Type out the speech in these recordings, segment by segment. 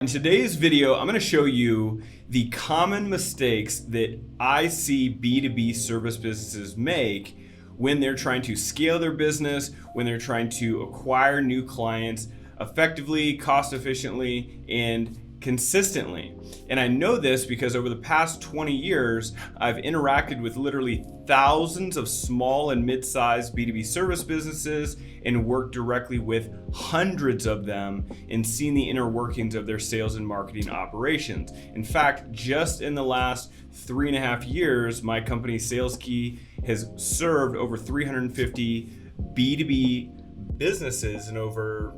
In today's video, I'm going to show you the common mistakes that I see B2B service businesses make when they're trying to scale their business, when they're trying to acquire new clients effectively, cost efficiently, and consistently. And I know this because over the past 20 years, I've interacted with literally thousands of small and mid-sized B2B service businesses and worked directly with hundreds of them and seen the inner workings of their sales and marketing operations. In fact, just in the last 3.5 years, my company SalesKey has served over 350 B2B businesses in over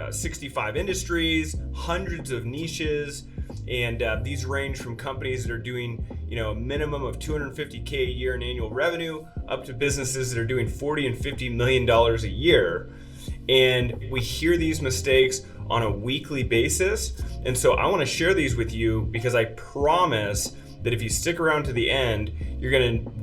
65 industries, hundreds of niches, and these range from companies that are doing a minimum of $250K a year in annual revenue up to businesses that are doing $40 and $50 million a year. And we hear these mistakes on a weekly basis, and so I want to share these with you because I promise that if you stick around to the end, you're going to,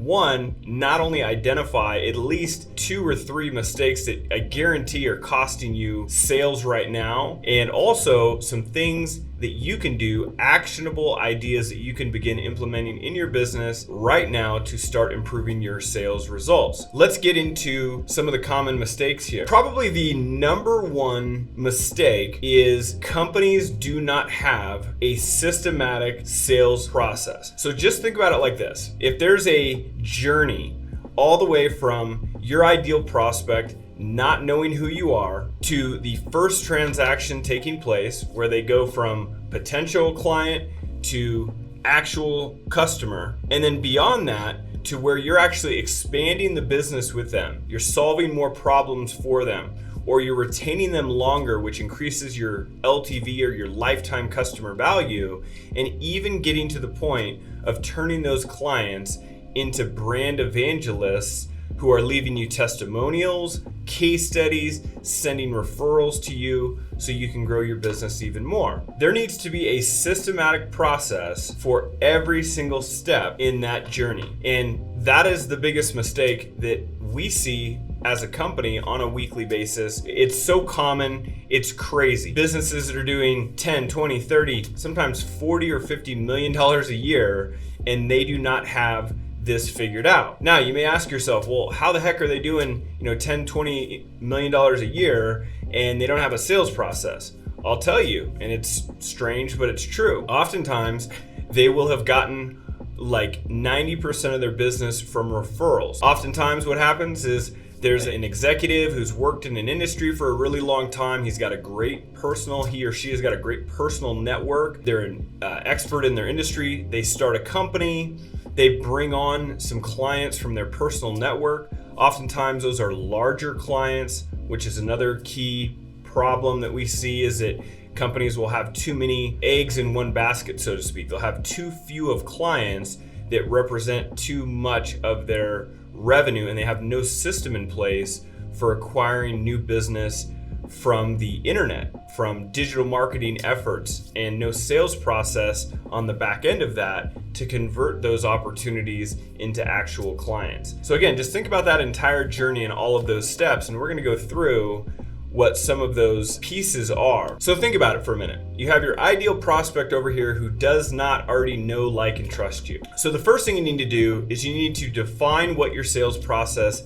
not only identify at least 2 or 3 mistakes that I guarantee are costing you sales right now, and also some things that you can do, actionable ideas that you can begin implementing in your business right now to start improving your sales results. Let's get into some of the common mistakes here. Probably the number one mistake is companies do not have a systematic sales process. So just think about it like this. If there's a journey all the way from your ideal prospect not knowing who you are to the first transaction taking place, where they go from potential client to actual customer, and then beyond that to where you're actually expanding the business with them, you're solving more problems for them, or you're retaining them longer, which increases your LTV or your lifetime customer value, and even getting to the point of turning those clients into brand evangelists who are leaving you testimonials, case studies, sending referrals to you so you can grow your business even more. There needs to be a systematic process for every single step in that journey. And that is the biggest mistake that we see as a company on a weekly basis. It's so common, it's crazy. Businesses that are doing 10, 20, 30, sometimes 40 or $50 million a year, and they do not have this figured out. Now you may ask yourself, well, how the heck are they doing 10, 20 million dollars a year and they don't have a sales process? I'll tell you, and it's strange, but it's true. Oftentimes they will have gotten like 90% of their business from referrals. Oftentimes what happens is there's an executive who's worked in an industry for a really long time. He or she has got a great personal network. They're an expert in their industry. They start a company. They bring on some clients from their personal network. Oftentimes those are larger clients, which is another key problem that we see, is that companies will have too many eggs in one basket, so to speak. They'll have too few of clients that represent too much of their revenue, and they have no system in place for acquiring new business from the internet, from digital marketing efforts, and no sales process on the back end of that to convert those opportunities into actual clients. So again, just think about that entire journey and all of those steps, and we're going to go through what some of those pieces are. So think about it for a minute. You have your ideal prospect over here who does not already know, like, and trust you. So the first thing you need to do is you need to define what your sales process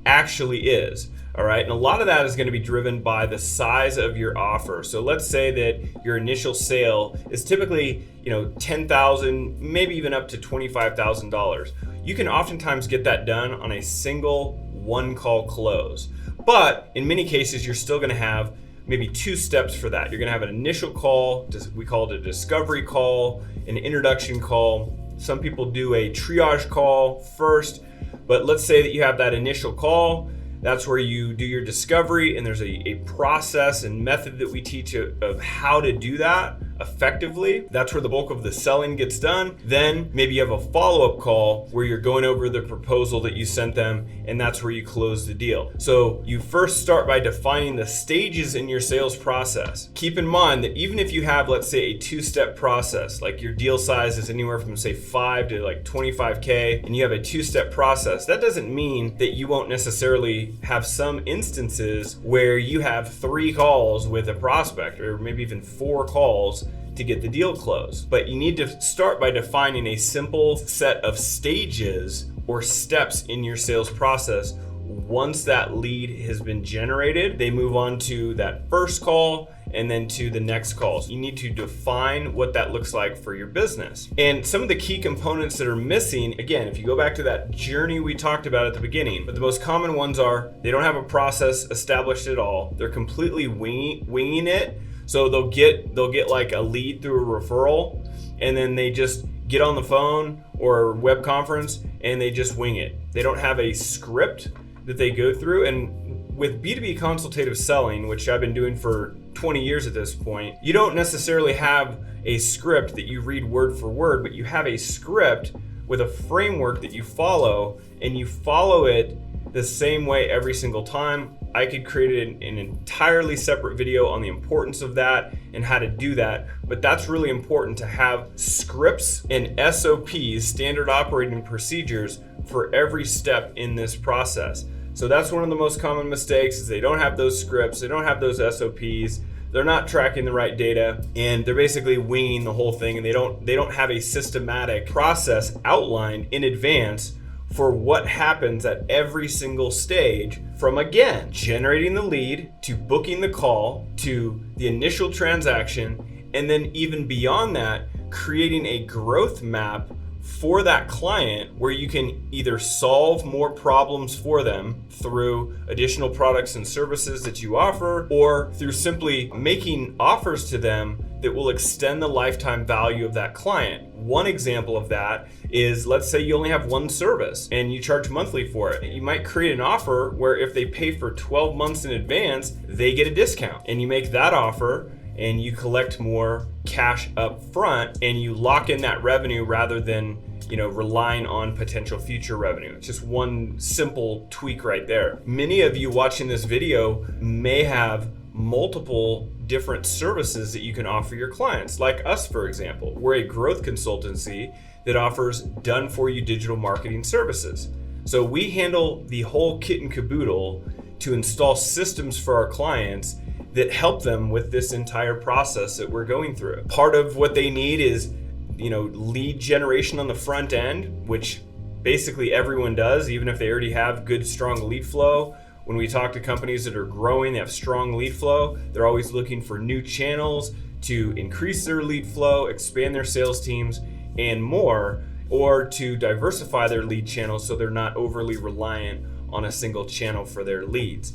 actually is. All right, and a lot of that is going to be driven by the size of your offer. So let's say that your initial sale is typically, $10,000, maybe even up to $25,000. You can oftentimes get that done on a single one-call close. But in many cases, you're still going to have maybe 2 steps for that. You're going to have an initial call, we call it a discovery call, an introduction call. Some people do a triage call first, but let's say that you have that initial call. That's where you do your discovery, and there's a process and method that we teach of how to do that. effectively. That's where the bulk of the selling gets done. Then maybe you have a follow-up call where you're going over the proposal that you sent them, and that's where you close the deal. So you first start by defining the stages in your sales process. Keep in mind that even if you have, let's say, a two-step process, like your deal size is anywhere from say 5 to like 25K, and you have a two-step process, that doesn't mean that you won't necessarily have some instances where you have 3 calls with a prospect, or maybe even 4 calls to get the deal closed. But you need to start by defining a simple set of stages or steps in your sales process. Once that lead has been generated, they move on to that first call and then to the next calls. You need to define what that looks like for your business. And some of the key components that are missing, again, if you go back to that journey we talked about at the beginning, but the most common ones are they don't have a process established at all. They're completely winging it. So they'll get like a lead through a referral, and then they just get on the phone or web conference and they just wing it. They don't have a script that they go through. And with B2B consultative selling, which I've been doing for 20 years at this point, you don't necessarily have a script that you read word for word, but you have a script with a framework that you follow, and you follow it the same way every single time. I could create an entirely separate video on the importance of that and how to do that, but that's really important to have scripts and SOPs, standard operating procedures, for every step in this process. So that's one of the most common mistakes, is they don't have those scripts, they don't have those SOPs, they're not tracking the right data, and they're basically winging the whole thing, and they don't have a systematic process outlined in advance for what happens at every single stage, from, again, generating the lead to booking the call to the initial transaction, and then even beyond that, creating a growth map for that client where you can either solve more problems for them through additional products and services that you offer, or through simply making offers to them that will extend the lifetime value of that client. One example of that is, let's say you only have one service and you charge monthly for it. You might create an offer where if they pay for 12 months in advance, they get a discount, and you make that offer and you collect more cash up front and you lock in that revenue rather than relying on potential future revenue. It's just one simple tweak right there. Many of you watching this video may have multiple different services that you can offer your clients. Like us, for example, we're a growth consultancy that offers done-for-you digital marketing services. So we handle the whole kit and caboodle to install systems for our clients that help them with this entire process that we're going through. Part of what they need is lead generation on the front end, which basically everyone does, even if they already have good, strong lead flow. When we talk to companies that are growing, they have strong lead flow, they're always looking for new channels to increase their lead flow, expand their sales teams, and more, or to diversify their lead channels so they're not overly reliant on a single channel for their leads.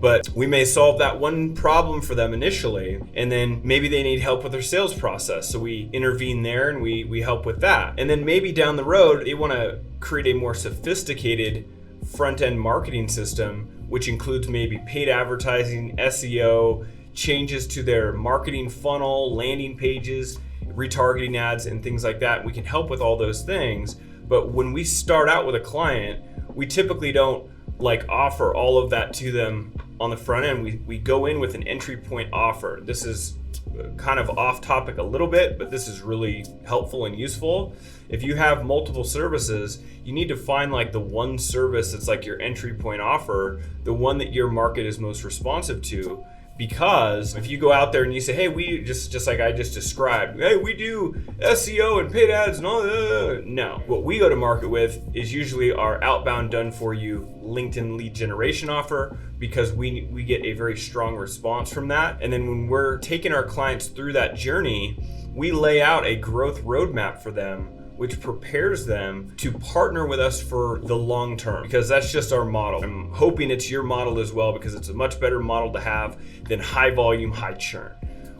But we may solve that one problem for them initially, and then maybe they need help with their sales process. So we intervene there and we help with that. And then maybe down the road, they want to create a more sophisticated front-end marketing system, which includes maybe paid advertising, SEO, changes to their marketing funnel, landing pages, retargeting ads, and things like that. We can help with all those things. But when we start out with a client, we typically don't offer all of that to them on the front end. We go in with an entry point offer. This is kind of off topic a little bit, but this is really helpful and useful. If you have multiple services, you need to find the one service that's like your entry point offer, the one that your market is most responsive to. Because if you go out there and you say, hey, we just like I just described, hey, we do SEO and paid ads and all that. No, what we go to market with is usually our outbound done for you LinkedIn lead generation offer, because we get a very strong response from that. And then when we're taking our clients through that journey, we lay out a growth roadmap for them, which prepares them to partner with us for the long term, because that's just our model. I'm hoping it's your model as well, because it's a much better model to have than high volume, high churn.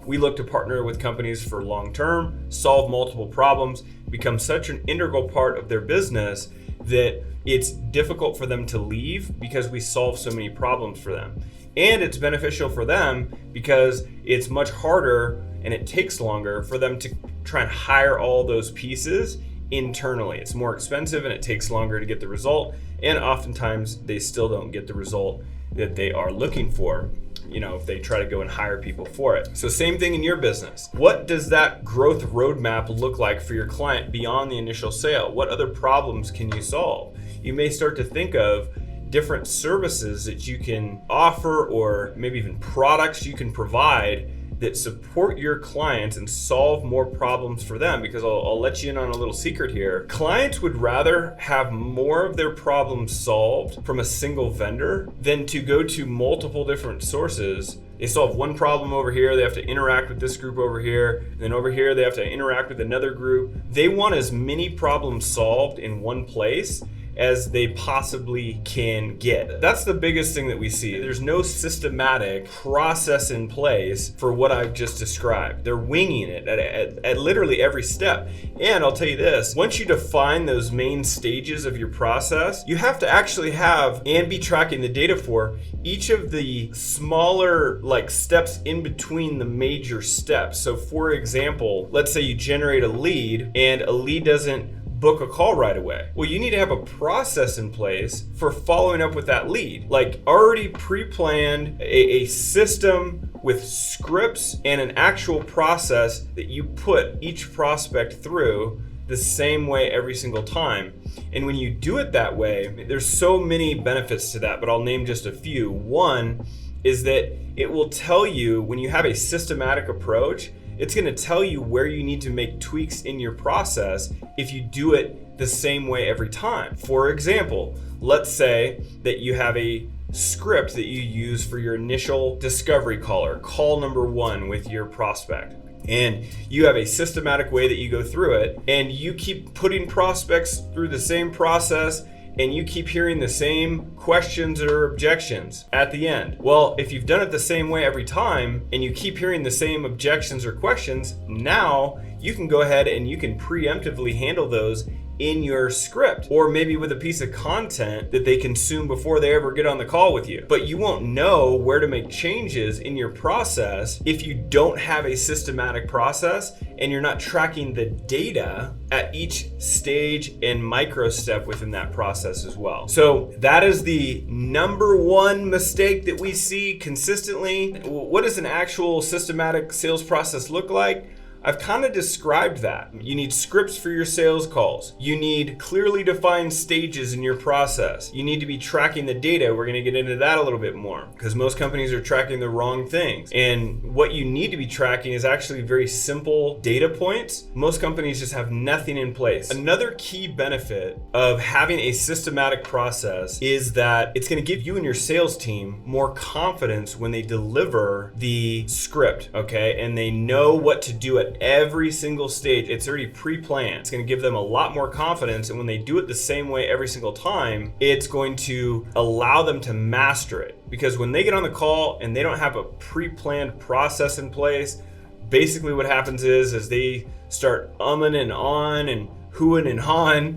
We look to partner with companies for long term, solve multiple problems, become such an integral part of their business that it's difficult for them to leave because we solve so many problems for them. And it's beneficial for them because it's much harder and it takes longer for them to try and hire all those pieces internally. It's more expensive and it takes longer to get the result, and oftentimes they still don't get the result that they are looking for, if they try to go and hire people for it. So same thing in your business. What does that growth roadmap look like for your client beyond the initial sale? What other problems can you solve? You may start to think of different services that you can offer, or maybe even products you can provide that support your clients and solve more problems for them. Because I'll let you in on a little secret here. Clients would rather have more of their problems solved from a single vendor than to go to multiple different sources. They solve one problem over here, they have to interact with this group over here, and then over here they have to interact with another group. They want as many problems solved in one place as they possibly can get. That's the biggest thing that we see. There's no systematic process in place for what I've just described. They're winging it at literally every step. And I'll tell you this, once you define those main stages of your process, you have to actually have and be tracking the data for each of the smaller steps in between the major steps. So for example, let's say you generate a lead and a lead doesn't book a call right away. Well, you need to have a process in place for following up with that lead. Already pre-planned, a system with scripts and an actual process that you put each prospect through the same way every single time. And when you do it that way, there's so many benefits to that, but I'll name just a few. One is that it will tell you, when you have a systematic approach, it's going to tell you where you need to make tweaks in your process if you do it the same way every time. For example, let's say that you have a script that you use for your initial discovery call, or call number one with your prospect. And you have a systematic way that you go through it, and you keep putting prospects through the same process, and you keep hearing the same questions or objections at the end. Well, if you've done it the same way every time and you keep hearing the same objections or questions, now you can go ahead and you can preemptively handle those in your script, or maybe with a piece of content that they consume before they ever get on the call with you. But you won't know where to make changes in your process if you don't have a systematic process and you're not tracking the data at each stage and micro step within that process as well. So that is the number one mistake that we see consistently. What does an actual systematic sales process look like? I've kind of described that. You need scripts for your sales calls. You need clearly defined stages in your process. You need to be tracking the data. We're going to get into that a little bit more because most companies are tracking the wrong things. And what you need to be tracking is actually very simple data points. Most companies just have nothing in place. Another key benefit of having a systematic process is that it's going to give you and your sales team more confidence when they deliver the script, okay? And they know what to do at every single stage. It's already pre-planned. It's going to give them a lot more confidence, and when they do it the same way every single time, it's going to allow them to master it. Because when they get on the call and they don't have a pre-planned process in place, basically what happens is they start umming and on and hooing and hawing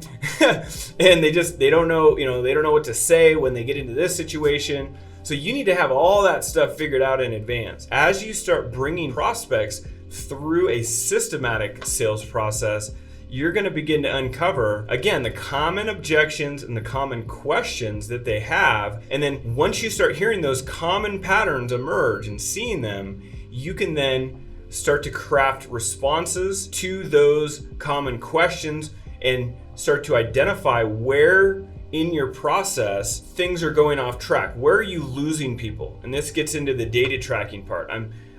and they don't know, they don't know what to say when they get into this situation. So you need to have all that stuff figured out in advance. As you start bringing prospects through a systematic sales process, you're going to begin to uncover, again, the common objections and the common questions that they have. And then once you start hearing those common patterns emerge and seeing them, you can then start to craft responses to those common questions and start to identify where in your process things are going off track. Where are you losing people? And this gets into the data tracking part.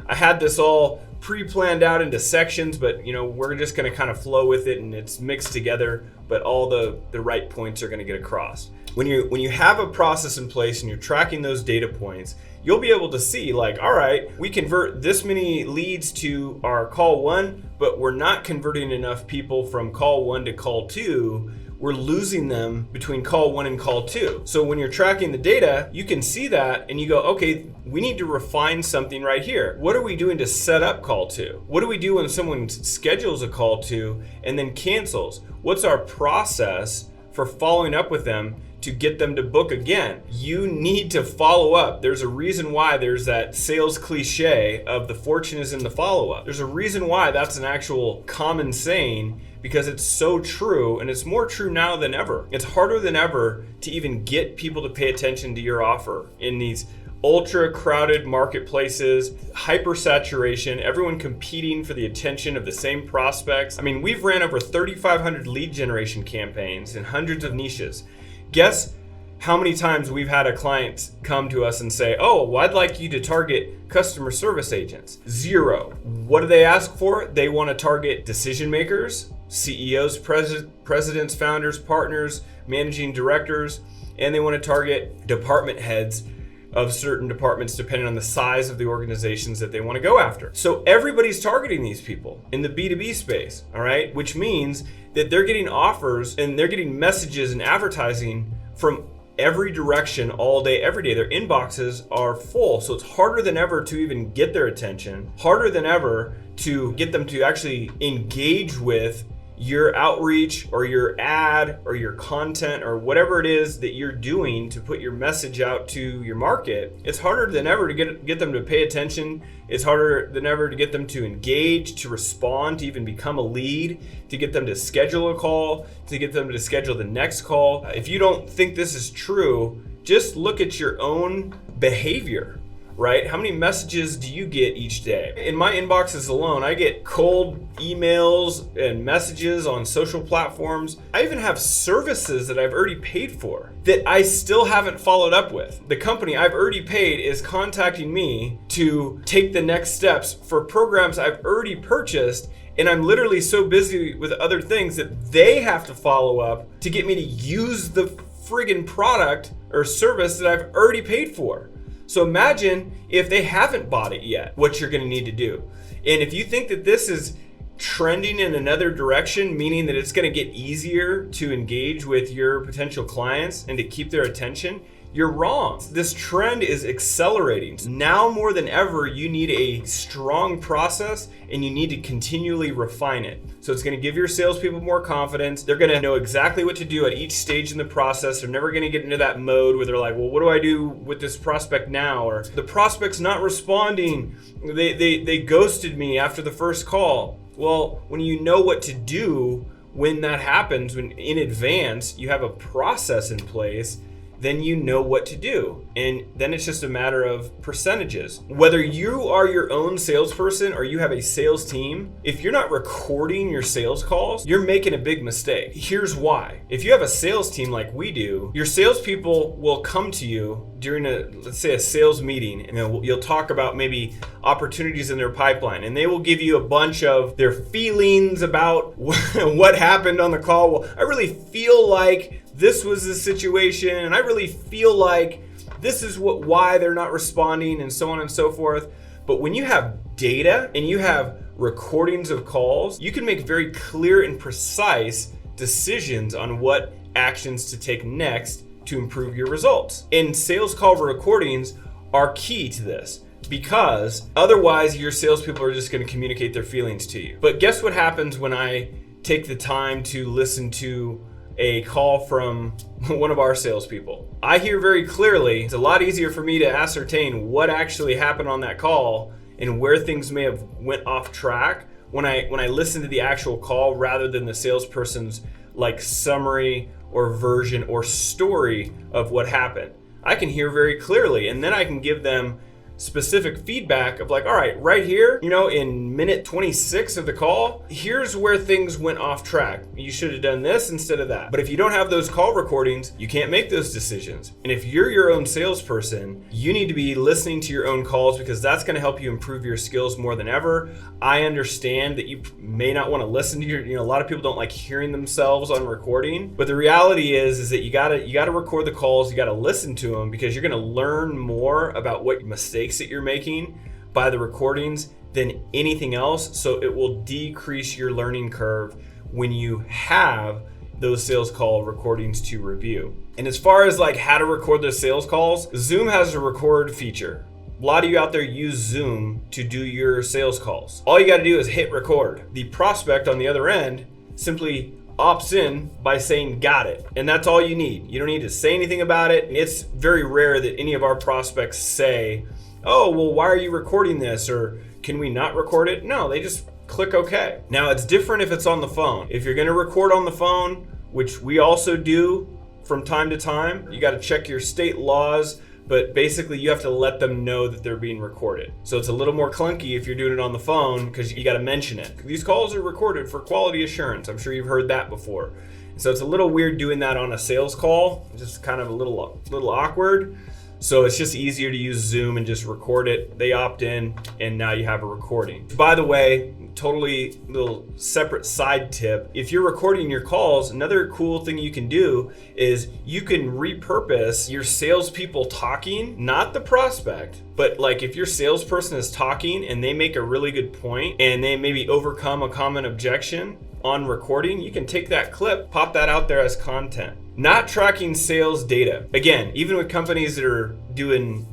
I had this all pre-planned out into sections, but we're just going to kind of flow with it, and it's mixed together, but all the right points are going to get across. When you have a process in place and you're tracking those data points, you'll be able to see all right, we convert this many leads to our call one, but we're not converting enough people from call one to call two. We're losing them between call one and call two. So when you're tracking the data, you can see that and you go, okay, we need to refine something right here. What are we doing to set up call two? What do we do when someone schedules a call two and then cancels? What's our process for following up with them to get them to book again. You need to follow up. There's a reason why there's that sales cliche of the fortune is in the follow-up. There's a reason why that's an actual common saying, because it's so true, and it's more true now than ever. It's harder than ever to even get people to pay attention to your offer in these ultra crowded marketplaces, hypersaturation, everyone competing for the attention of the same prospects. I mean, we've ran over 3,500 lead generation campaigns in hundreds of niches. Guess how many times we've had a client come to us and say, oh, well, I'd like you to target customer service agents. 0. What do they ask for? They want to target decision makers, CEOs, presidents, founders, partners, managing directors, and they want to target department heads of certain departments depending on the size of the organizations that they want to go after. So everybody's targeting these people in the B2B space, all right? Which means that they're getting offers and they're getting messages and advertising from every direction all day, every day. Their inboxes are full. So it's harder than ever to even get their attention, harder than ever to get them to actually engage with your outreach or your ad or your content or whatever it is that you're doing to put your message out to your market. It's harder than ever to get them to pay attention. It's harder than ever to get them to engage, to respond, to even become a lead, to get them to schedule a call, to get them to schedule the next call. If you don't think this is true, just look at your own behavior. Right? How many messages do you get each day? In my inboxes alone, I get cold emails and messages on social platforms. I even have services that I've already paid for that I still haven't followed up with. The company I've already paid is contacting me to take the next steps for programs I've already purchased, and I'm literally so busy with other things that they have to follow up to get me to use the friggin' product or service that I've already paid for. So imagine if they haven't bought it yet, what you're going to need to do. And if you think that this is trending in another direction, meaning that it's going to get easier to engage with your potential clients and to keep their attention, you're wrong. This trend is accelerating. Now more than ever, you need a strong process and you need to continually refine it. So it's going to give your salespeople more confidence. They're going to know exactly what to do at each stage in the process. They're never going to get into that mode where they're like, well, what do I do with this prospect now? Or the prospect's not responding. They ghosted me after the first call. Well, when you know what to do when that happens, when in advance you have a process in place, then you know what to do. And then it's just a matter of percentages. Whether you are your own salesperson or you have a sales team, if you're not recording your sales calls, you're making a big mistake. Here's why. If you have a sales team like we do, your salespeople will come to you during let's say a sales meeting, and you'll talk about maybe opportunities in their pipeline, and they will give you a bunch of their feelings about what happened on the call. Well, I really feel like this was the situation, and I really feel like this is why they're not responding, and so on and so forth. But when you have data and you have recordings of calls, you can make very clear and precise decisions on what actions to take next to improve your results. And sales call recordings are key to this, because otherwise your salespeople are just going to communicate their feelings to you. But guess what happens when I take the time to listen to a call from one of our salespeople? I hear very clearly. It's a lot easier for me to ascertain what actually happened on that call and where things may have went off track when I listen to the actual call rather than the salesperson's like summary or version or story of what happened. I can hear very clearly, and then I can give them specific feedback of like, all right, right here, in minute 26 of the call, here's where things went off track. You should have done this instead of that. But if you don't have those call recordings, you can't make those decisions. And if you're your own salesperson, you need to be listening to your own calls, because that's going to help you improve your skills more than ever. I understand that you may not want to listen to a lot of people don't like hearing themselves on recording, but the reality is that you got to record the calls, you got to listen to them, because you're going to learn more about what mistakes that you're making by the recordings than anything else. So it will decrease your learning curve when you have those sales call recordings to review. And as far as like how to record those sales calls, Zoom has a record feature. A lot of you out there use Zoom to do your sales calls. All you got to do is hit record. The prospect on the other end simply opts in by saying got it. And that's all you need. You don't need to say anything about it. It's very rare that any of our prospects say, oh, well, why are you recording this? Or can we not record it? No, they just click OK. Now, it's different if it's on the phone. If you're going to record on the phone, which we also do from time to time, you got to check your state laws. But basically, you have to let them know that they're being recorded. So it's a little more clunky if you're doing it on the phone because you got to mention it. These calls are recorded for quality assurance. I'm sure you've heard that before. So it's a little weird doing that on a sales call. It's just kind of a little awkward. So it's just easier to use Zoom and just record it. They opt in, and now you have a recording. By the way, totally little separate side tip. If you're recording your calls, another cool thing you can do is you can repurpose your salespeople talking, not the prospect, but like if your salesperson is talking and they make a really good point and they maybe overcome a common objection on recording, you can take that clip, pop that out there as content. Not tracking sales data. Again, even with companies that are doing,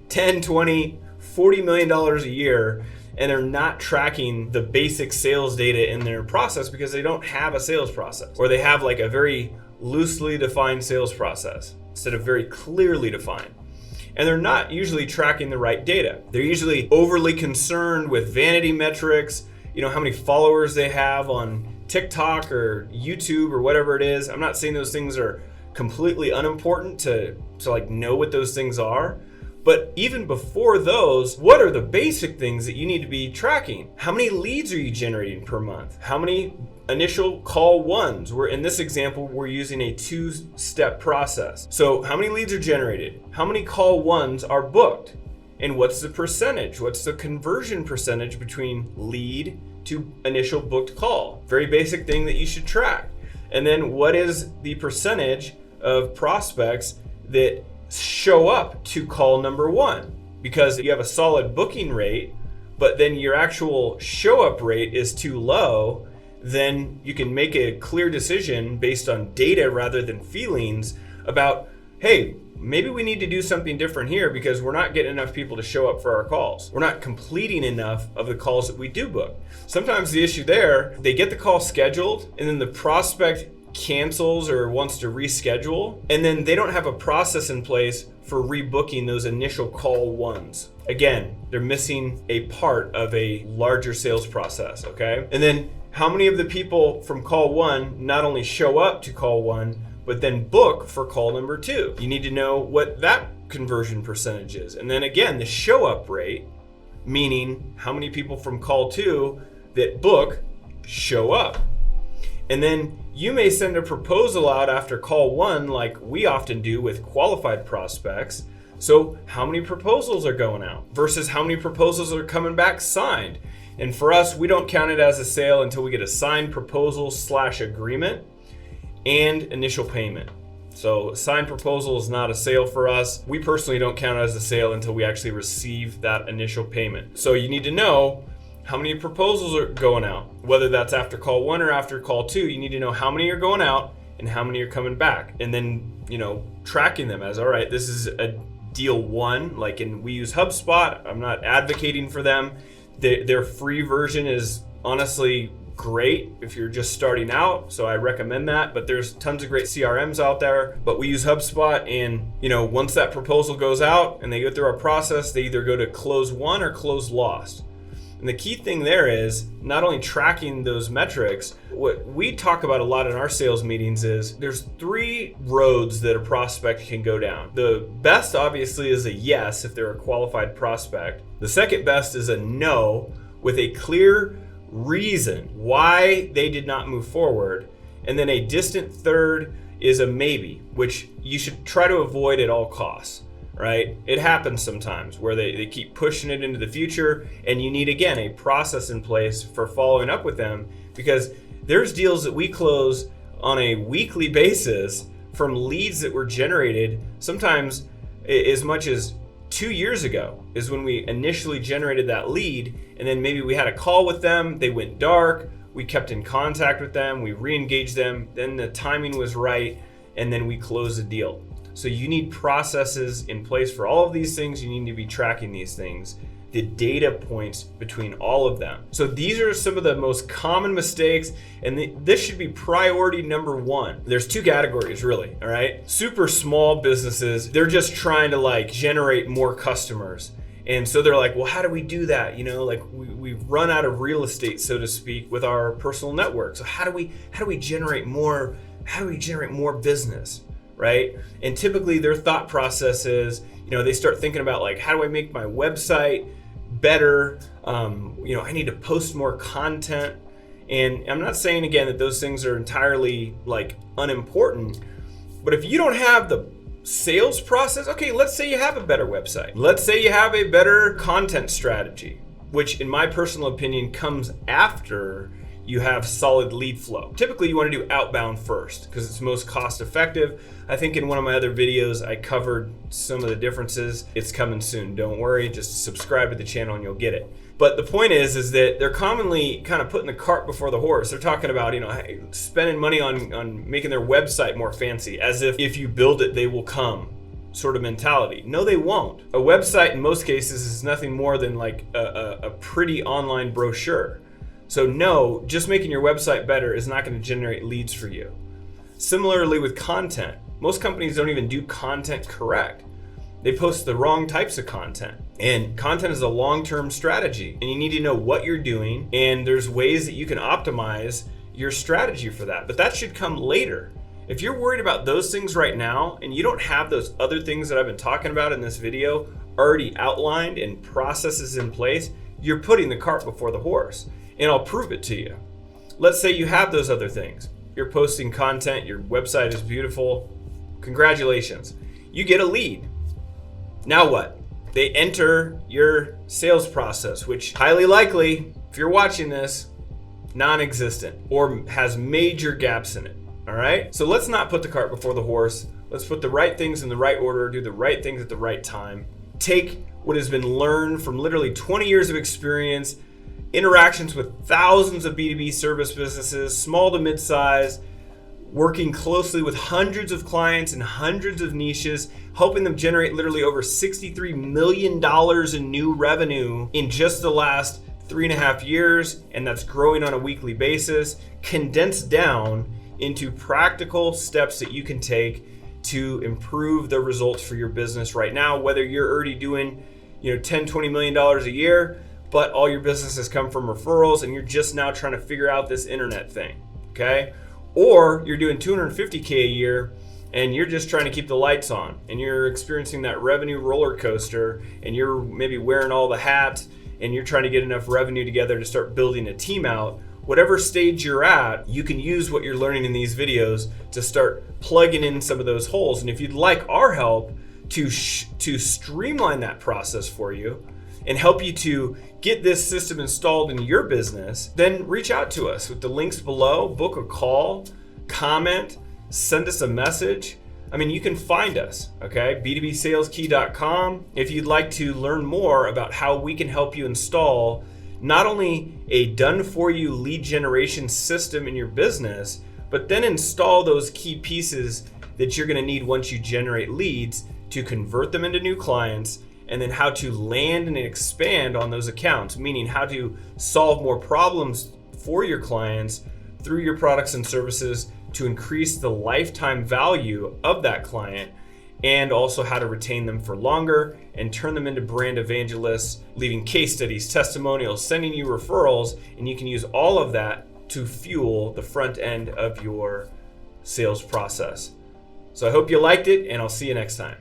10, 20, $40 million a year, and they're not tracking the basic sales data in their process because they don't have a sales process, or they have like a very loosely defined sales process instead of very clearly defined. And they're not usually tracking the right data. They're usually overly concerned with vanity metrics, how many followers they have on TikTok or YouTube or whatever it is. I'm not saying those things are completely unimportant to like know what those things are. But even before those, what are the basic things that you need to be tracking? How many leads are you generating per month? How many initial call ones? In this example, we're using a 2-step process. So how many leads are generated? How many call ones are booked? And what's the percentage? What's the conversion percentage between lead to initial booked call? Very basic thing that you should track. And then what is the percentage of prospects that show up to call number 1? Because you have a solid booking rate, but then your actual show up rate is too low, then you can make a clear decision based on data rather than feelings about, hey, maybe we need to do something different here because we're not getting enough people to show up for our calls. We're not completing enough of the calls that we do book. Sometimes the issue there, they get the call scheduled and then the prospect cancels or wants to reschedule, and then they don't have a process in place for rebooking those initial call ones. Again, they're missing a part of a larger sales process, okay? And then how many of the people from call 1 not only show up to call 1, but then book for call number 2? You need to know what that conversion percentage is. And then again, the show up rate, meaning how many people from call 2 that book show up. And then you may send a proposal out after call 1 like we often do with qualified prospects. So how many proposals are going out versus how many proposals are coming back signed? And for us, we don't count it as a sale until we get a signed proposal / agreement and initial payment. So signed proposal is not a sale for us. We personally don't count it as a sale until we actually receive that initial payment. So you need to know how many proposals are going out, whether that's after call 1 or after call 2. You need to know how many are going out and how many are coming back. And then, tracking them as, all right, this is a deal 1, we use HubSpot. I'm not advocating for them. Their free version is honestly great if you're just starting out, so I recommend that, but there's tons of great CRMs out there. But we use HubSpot, and once that proposal goes out and they go through our process, they either go to close 1 or close lost. And the key thing there is not only tracking those metrics. What we talk about a lot in our sales meetings is there's 3 roads that a prospect can go down. The best obviously is a yes if they're a qualified prospect. The second best is a no with a clear reason why they did not move forward. And then a distant third is a maybe, which you should try to avoid at all costs. Right? It happens sometimes where they keep pushing it into the future, and you need, again, a process in place for following up with them, because there's deals that we close on a weekly basis from leads that were generated sometimes as much as 2 years ago is when we initially generated that lead, and then maybe we had a call with them, they went dark, we kept in contact with them, we re-engaged them, then the timing was right, and then we closed the deal. So you need processes in place for all of these things. You need to be tracking these things. the data points between all of them. So these are some of the most common mistakes, and this should be priority number one. There's two categories really, all right? Super small businesses, they're just trying to like generate more customers. And so they're like, well, how do we do that? You know, like we've run out of real estate, so to speak, with our personal network. So how do we generate more? How do we generate more business, right? And typically their thought process is, you know, they start thinking about like, how do I make my website better? You know, I need to post more content. And I'm not saying again that those things are entirely like unimportant, but if you don't have the sales process, okay, let's say you have a better website. Let's say you have a better content strategy, which in my personal opinion comes after you have solid lead flow. Typically you want to do outbound first because it's most cost effective. I think in one of my other videos I covered some of the differences. It's coming soon, don't worry, just subscribe to the channel and you'll get it. But the point is that they're commonly kind of putting the cart before the horse. They're talking about, you know, spending money on making their website more fancy, as if you build it, they will come sort of mentality. No, they won't. A website in most cases is nothing more than like a pretty online brochure. So no, just making your website better is not going to generate leads for you. Similarly with content, most companies don't even do content correct. They post the wrong types of content. And content is a long-term strategy, and you need to know what you're doing, and there's ways that you can optimize your strategy for that. But that should come later. If you're worried about those things right now, and you don't have those other things that I've been talking about in this video already outlined and processes in place, you're putting the cart before the horse. And I'll prove it to you. Let's say you have those other things. You're posting content, your website is beautiful. Congratulations. You get a lead. Now what? They enter your sales process, which highly likely, if you're watching this, non-existent or has major gaps in it. All right? So let's not put the cart before the horse. Let's put the right things in the right order, do the right things at the right time. Take what has been learned from literally 20 years of experience, interactions with thousands of B2B service businesses, small to mid-size, working closely with hundreds of clients in hundreds of niches, helping them generate literally over $63 million in new revenue in just the last 3.5 years, and that's growing on a weekly basis, condensed down into practical steps that you can take to improve the results for your business right now, whether you're already doing, you know, $10-20 million a year, but all your business has come from referrals and you're just now trying to figure out this internet thing, okay? Or you're doing $250K a year and you're just trying to keep the lights on and you're experiencing that revenue roller coaster and you're maybe wearing all the hats and you're trying to get enough revenue together to start building a team out. Whatever stage you're at, you can use what you're learning in these videos to start plugging in some of those holes. And if you'd like our help to streamline that process for you and help you to get this system installed in your business, then reach out to us with the links below, book a call, comment, send us a message. I mean, you can find us, okay? B2BSalesKey.com. If you'd like to learn more about how we can help you install not only a done-for-you lead generation system in your business, but then install those key pieces that you're gonna need once you generate leads to convert them into new clients, and then how to land and expand on those accounts, meaning how to solve more problems for your clients through your products and services to increase the lifetime value of that client, and also how to retain them for longer and turn them into brand evangelists, leaving case studies, testimonials, sending you referrals, and you can use all of that to fuel the front end of your sales process. So I hope you liked it, and I'll see you next time.